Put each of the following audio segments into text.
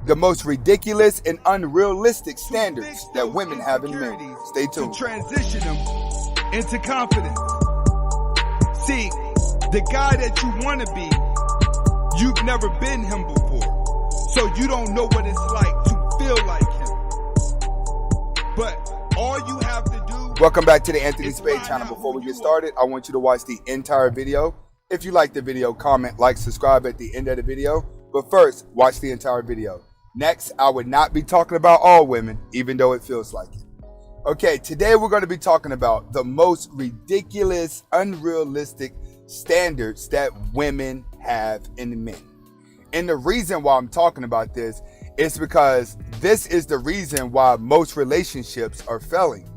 the most ridiculous and unrealistic standards that women have in men. Stay tuned. To transition them into confidence. See, the guy that you want to be, you've never been him before. So you don't know what it's like to feel like him. But all you have to do... Welcome back to the Anthony Spade channel. Before we get started, I want you to watch the entire video. If you like the video, comment, like, subscribe at the end of the video. But first, watch the entire video. Next, I would not be talking about all women, even though it feels like it. Okay, today we're going to be talking about the most ridiculous, unrealistic standards that women have in men. And the reason why I'm talking about this is because this is the reason why most relationships are failing.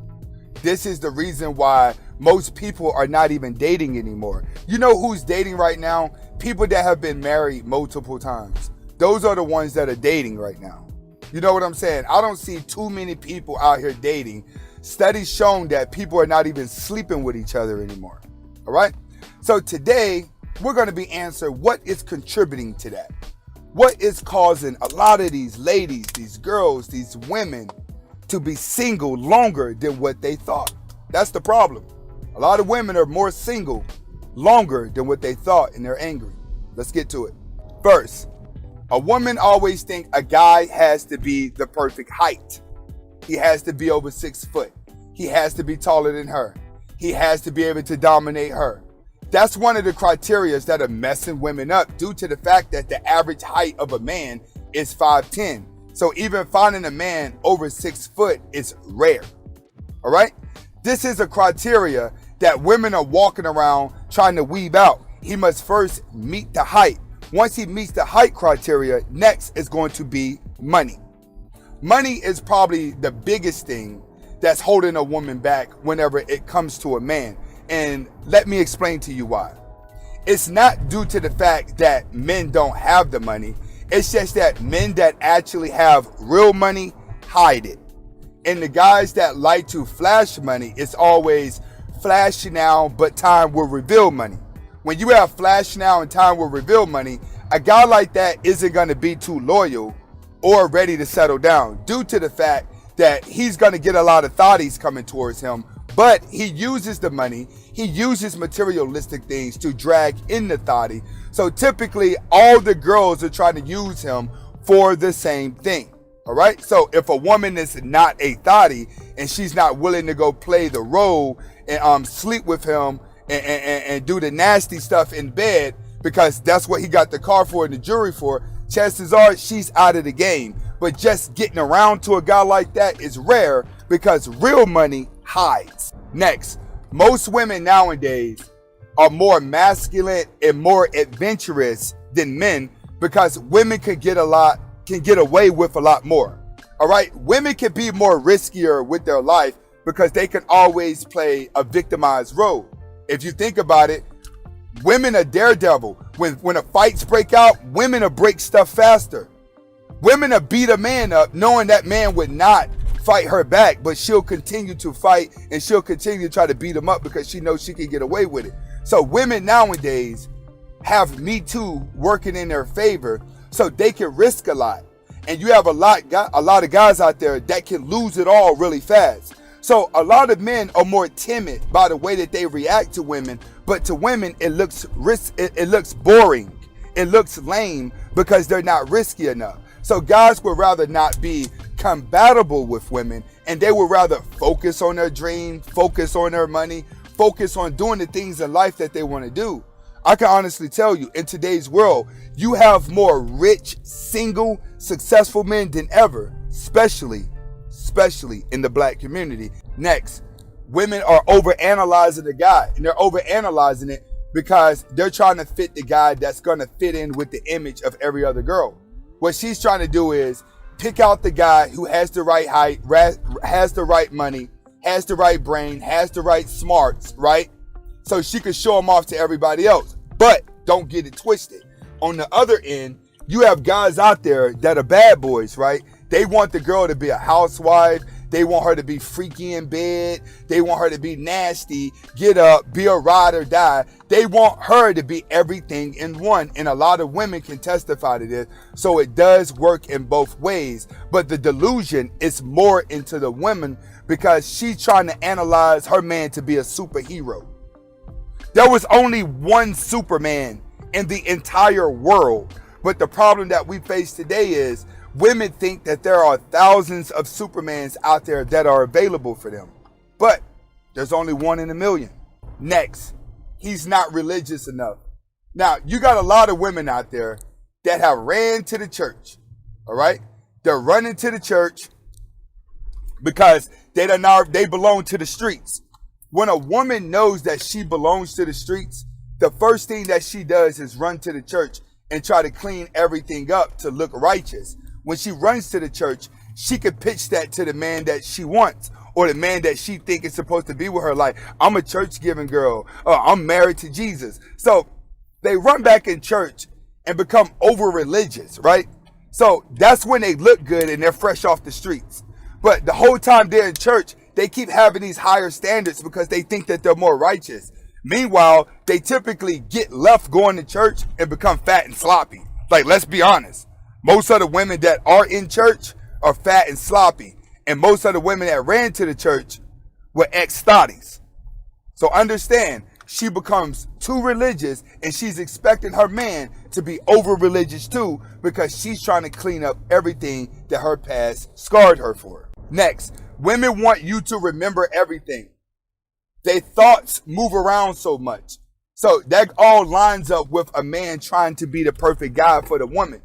This is the reason why most people are not even dating anymore. You know who's dating right now? People that have been married multiple times. Those are the ones that are dating right now. You know what I'm saying? I don't see too many people out here dating. Studies shown that people are not even sleeping with each other anymore. All right? So today, we're going to be answering what is contributing to that. What is causing a lot of these ladies, these girls, these women to be single longer than what they thought? That's the problem. A lot of women are more single longer than what they thought, and they're angry. Let's get to it. First, a woman always thinks a guy has to be the perfect height. He has to be over 6 foot. He has to be taller than her. He has to be able to dominate her. That's one of the criteria that are messing women up due to the fact that the average height of a man is 5'10". So even finding a man over 6 foot is rare. All right? This is a criteria that women are walking around trying to weave out. He must first meet the height. Once he meets the height criteria, next is going to be money. Money is probably the biggest thing that's holding a woman back whenever it comes to a man. And let me explain to you why. It's not due to the fact that men don't have the money. It's just that men that actually have real money hide it. And the guys that like to flash money, it's always flash now, but time will reveal money. When you have flash now and time will reveal money, a guy like that isn't going to be too loyal or ready to settle down due to the fact that he's going to get a lot of thotties coming towards him, but he uses the money, he uses materialistic things to drag in the thottie. So typically all the girls are trying to use him for the same thing. All right. So if a woman is not a thottie and she's not willing to go play the role and sleep with him and do the nasty stuff in bed because that's what he got the car for and the jury for, chances are she's out of the game. But just getting around to a guy like that is rare because real money hides. Next, most women nowadays are more masculine and more adventurous than men because women can get away with a lot more. All right, women can be more riskier with their life because they can always play a victimized role. If you think about it, women are daredevil. When a fights break out, women will break stuff faster. Women will beat a man up knowing that man would not fight her back, but she'll continue to fight and she'll continue to try to beat him up because she knows she can get away with it. So women nowadays have Me Too working in their favor so they can risk a lot. And you have a lot of guys out there that can lose it all really fast. So a lot of men are more timid by the way that they react to women, but to women it looks boring, it looks lame because they're not risky enough. So guys would rather not be compatible with women and they would rather focus on their dream, focus on their money, focus on doing the things in life that they want to do. I can honestly tell you, in today's world, you have more rich, single, successful men than ever, especially in the black community. Next, women are overanalyzing the guy, and they're overanalyzing it because they're trying to fit the guy that's going to fit in with the image of every other girl. What she's trying to do is pick out the guy who has the right height, has the right money, has the right brain, has the right smarts, right? So she can show him off to everybody else. But don't get it twisted. On the other end, you have guys out there that are bad boys, right? They want the girl to be a housewife. They want her to be freaky in bed. They want her to be nasty, get up, be a ride or die. They want her to be everything in one. And a lot of women can testify to this. So it does work in both ways. But the delusion is more into the women because she's trying to analyze her man to be a superhero. There was only one Superman in the entire world. But the problem that we face today is women think that there are thousands of Supermans out there that are available for them. But there's only one in a million. Next, he's not religious enough. Now, you got a lot of women out there that have ran to the church. All right? They're running to the church because they belong to the streets. When a woman knows that she belongs to the streets, the first thing that she does is run to the church and try to clean everything up to look righteous. When she runs to the church, she could pitch that to the man that she wants or the man that she think is supposed to be with her. Like, I'm a church-giving girl. I'm married to Jesus. So they run back in church and become over-religious, right? So that's when they look good and they're fresh off the streets. But the whole time they're in church, they keep having these higher standards because they think that they're more righteous. Meanwhile, they typically get left going to church and become fat and sloppy. Like, let's be honest. Most of the women that are in church are fat and sloppy. And most of the women that ran to the church were ex-thotties. So understand, she becomes too religious and she's expecting her man to be over-religious too because she's trying to clean up everything that her past scarred her for. Next, women want you to remember everything. Their thoughts move around so much. So that all lines up with a man trying to be the perfect guy for the woman.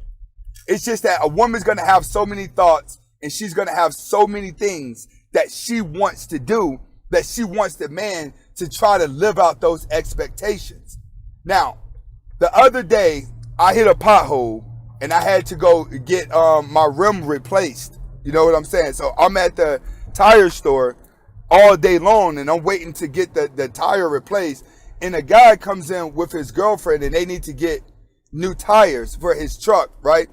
It's just that a woman's going to have so many thoughts and she's going to have so many things that she wants to do that she wants the man to try to live out those expectations. Now, the other day I hit a pothole and I had to go get my rim replaced. You know what I'm saying? So I'm at the tire store all day long and I'm waiting to get the tire replaced. And a guy comes in with his girlfriend and they need to get new tires for his truck, right?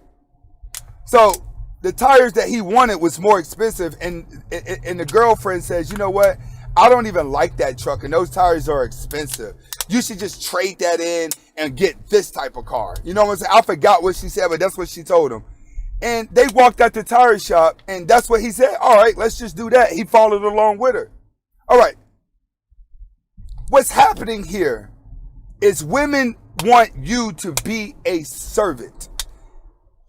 So the tires that he wanted was more expensive and the girlfriend says, you know what? I don't even like that truck and those tires are expensive. You should just trade that in and get this type of car. You know what I'm saying? I forgot what she said, but that's what she told him. And they walked out the tire shop and that's what he said. All right, let's just do that. He followed along with her. All right. What's happening here is women want you to be a servant.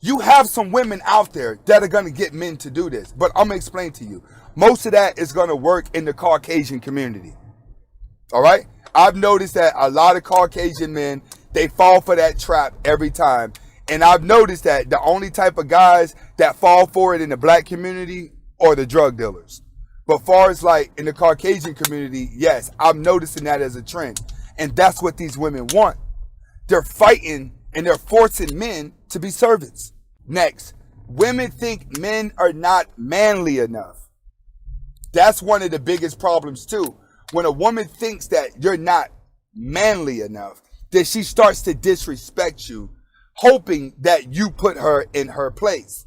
You have some women out there that are going to get men to do this, but I'm going to explain to you. Most of that is going to work in the Caucasian community. All right. I've noticed that a lot of Caucasian men, they fall for that trap every time. And I've noticed that the only type of guys that fall for it in the black community are the drug dealers. But far as like in the Caucasian community, yes, I'm noticing that as a trend. And that's what these women want. They're fighting and they're forcing men to be servants. Next, women think men are not manly enough. That's one of the biggest problems too. When a woman thinks that you're not manly enough, then she starts to disrespect you, hoping that you put her in her place.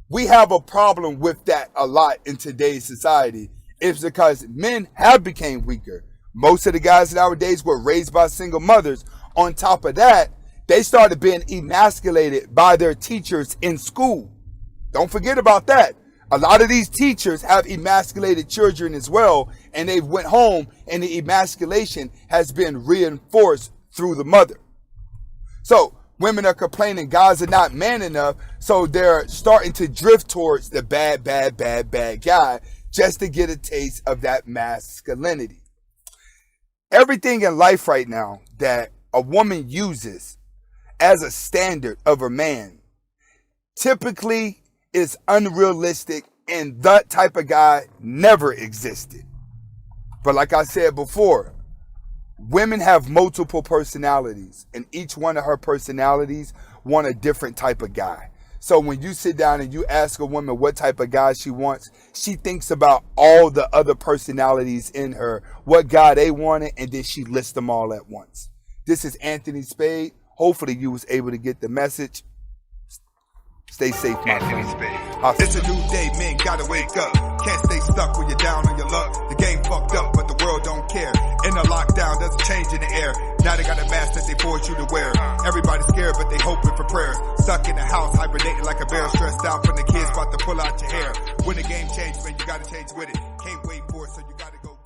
We have a problem with that a lot in today's society. It's because men have become weaker. Most of the guys nowadays were raised by single mothers. On top of that, they started being emasculated by their teachers in school. Don't forget about that. A lot of these teachers have emasculated children as well, and they went home and the emasculation has been reinforced through the mother. So women are complaining guys are not man enough, so they're starting to drift towards the bad guy just to get a taste of that masculinity. Everything in life right now that a woman uses as a standard of a man typically is unrealistic, and that type of guy never existed. But like I said before, women have multiple personalities, and each one of her personalities want a different type of guy. So when you sit down and you ask a woman what type of guy she wants, she thinks about all the other personalities in her, what guy they wanted, and then she lists them all at once. This is Anthony Spade. Hopefully you was able to get the message. Stay safe, my friend. It's a new day, men gotta wake up. Can't stay stuck when you're down on your luck. The game fucked up, but the world don't care. In the lockdown, there's a change in the air. Now they got a mask that they force you to wear. Everybody's scared, but they hoping for prayers. Stuck in the house, hibernating like a bear. Stressed out from the kids about to pull out your hair. When the game changes, man, you gotta change with it. Can't wait for it, so you gotta go.